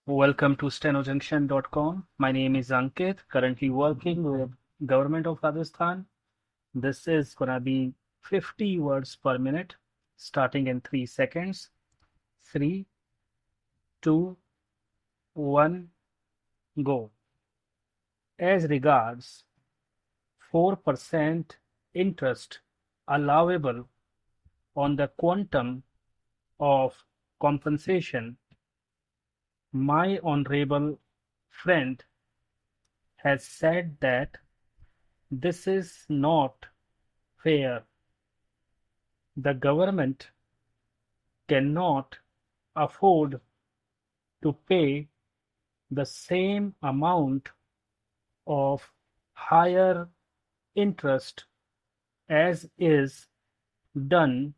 Welcome to stenojunction.com. My name is Ankit, currently working with Government of Rajasthan. This is gonna be 50 words per minute, starting in 3 seconds. 3, 2, 1, go. As regards 4% interest allowable on the quantum of compensation, my honorable friend has said that this is not fair. The government cannot afford to pay the same amount of higher interest as is done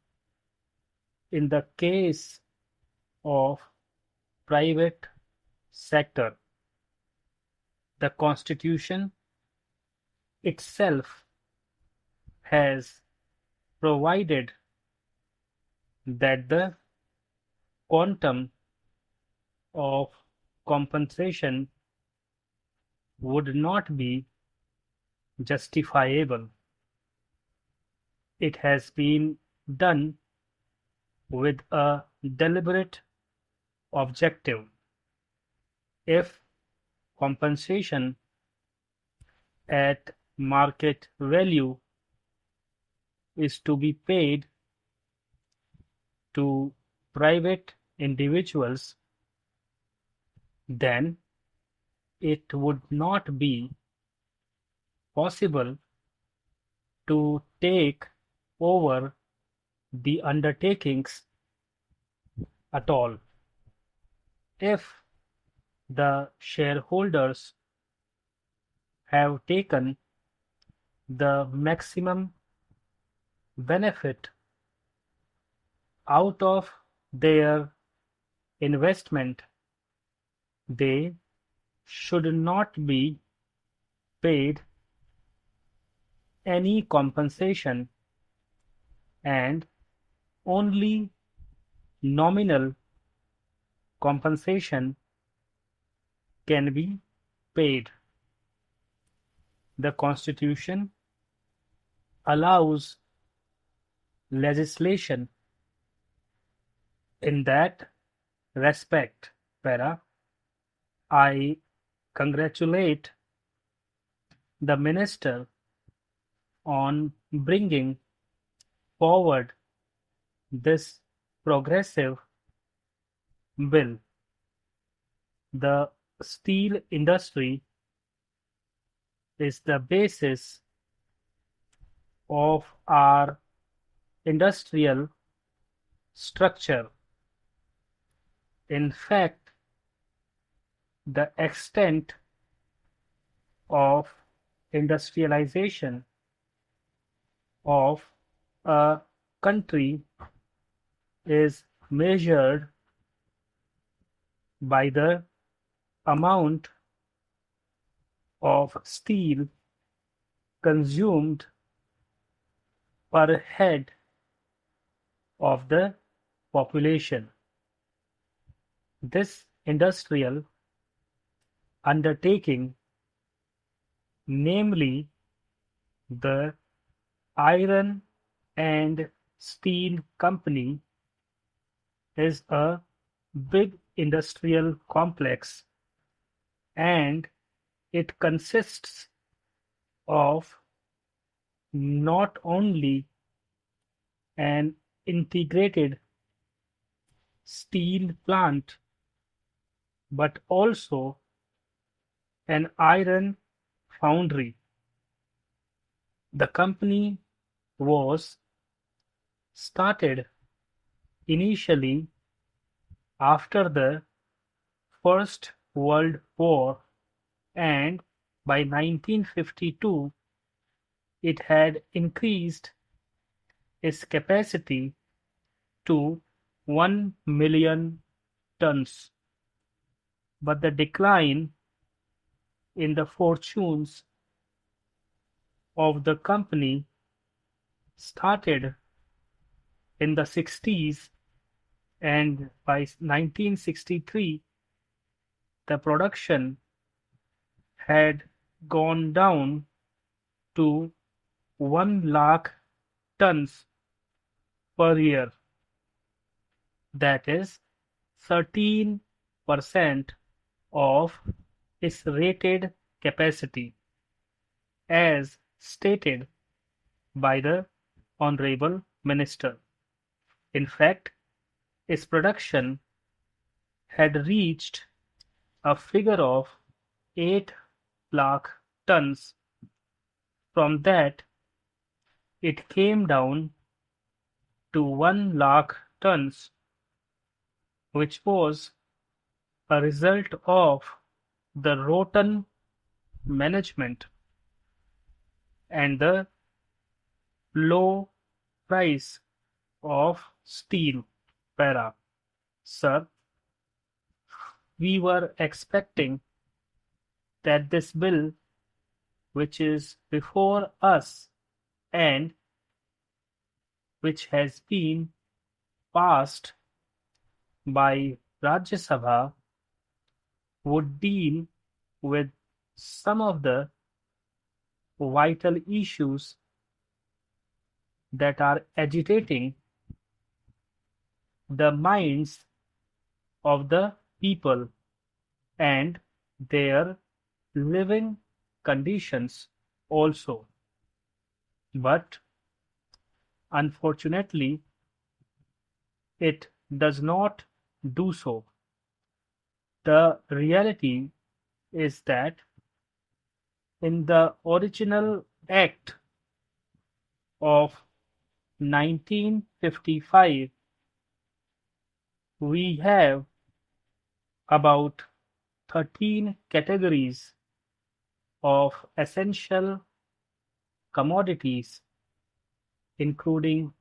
in the case of private sector. The Constitution itself has provided that the quantum of compensation would not be justifiable. It has been done with a deliberate objective. If compensation at market value is to be paid to private individuals, then it would not be possible to take over the undertakings at all. If the shareholders have taken the maximum benefit out of their investment, they should not be paid any compensation, and only nominal compensation can be paid. The Constitution allows legislation in that respect. Para, I congratulate the minister on bringing forward this progressive bill. The steel industry is the basis of our industrial structure. In fact, the extent of industrialization of a country is measured by the amount of steel consumed per head of the population. This industrial undertaking, namely the Iron and Steel Company, is a big industrial complex, and it consists of not only an integrated steel plant but also an iron foundry. The company was started initially after the First World War, and by 1952 it had increased its capacity to 1 million tons. But the decline in the fortunes of the company started in the 60s, and by 1963 the production had gone down to 1 lakh tons per year, that is 13% of its rated capacity, as stated by the Honorable Minister. In fact, its production had reached a figure of 8 lakh tons. From that, it came down to 1 lakh tons, which was a result of the rotten management and the low price of steel. Para. Sir, we were expecting that this bill, which is before us and which has been passed by Rajya Sabha, would deal with some of the vital issues that are agitating the minds of the people and their living conditions also. But unfortunately, it does not do so. The reality is that in the original Act of 1955, we have about 13 categories of essential commodities, including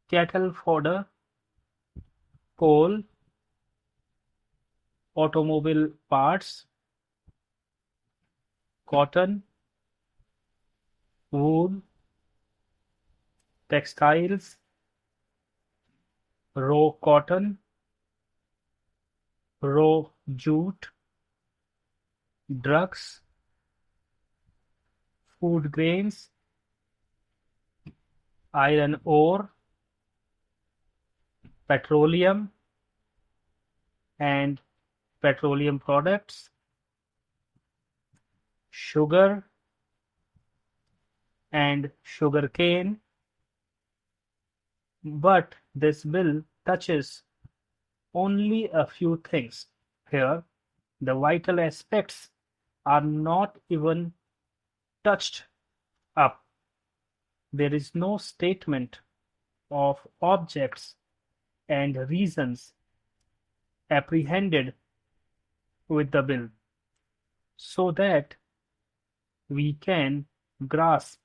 cattle fodder, coal, automobile parts, cotton, wool, textiles, raw cotton, raw jute, drugs, food grains, iron ore, petroleum and petroleum products, sugar and sugarcane. But this bill touches only a few things. Here, the vital aspects are not even touched up. There is no statement of objects and reasons apprehended with the bill, so that we can grasp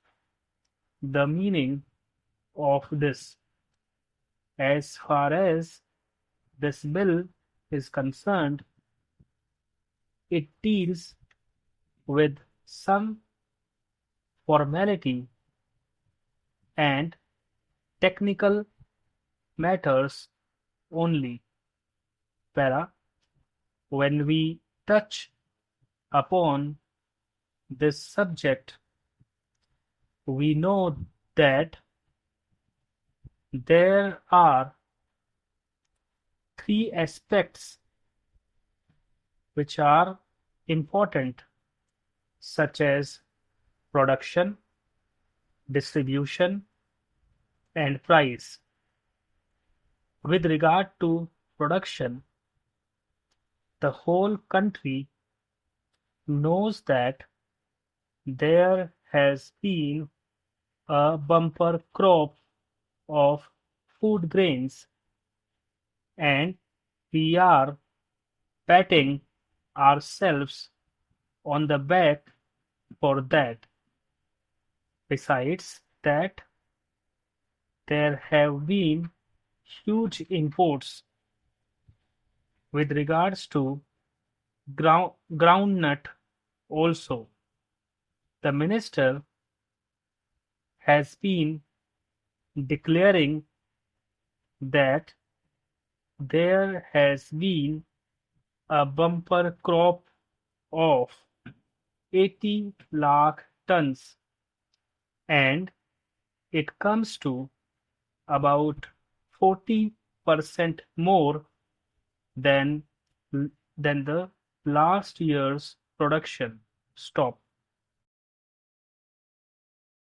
the meaning of this. As far as this bill is concerned, it deals with some formality and technical matters only. Para, when we touch upon this subject, we know that there are three aspects which are important, such as production, distribution, and price. With regard to production, the whole country knows that there has been a bumper crop of food grains, and we are patting ourselves on the back for that. Besides that, there have been huge imports with regards to groundnut also. The minister has been declaring that there has been a bumper crop of 80 lakh tons, and it comes to about 40% more than than the last year's production. Stop.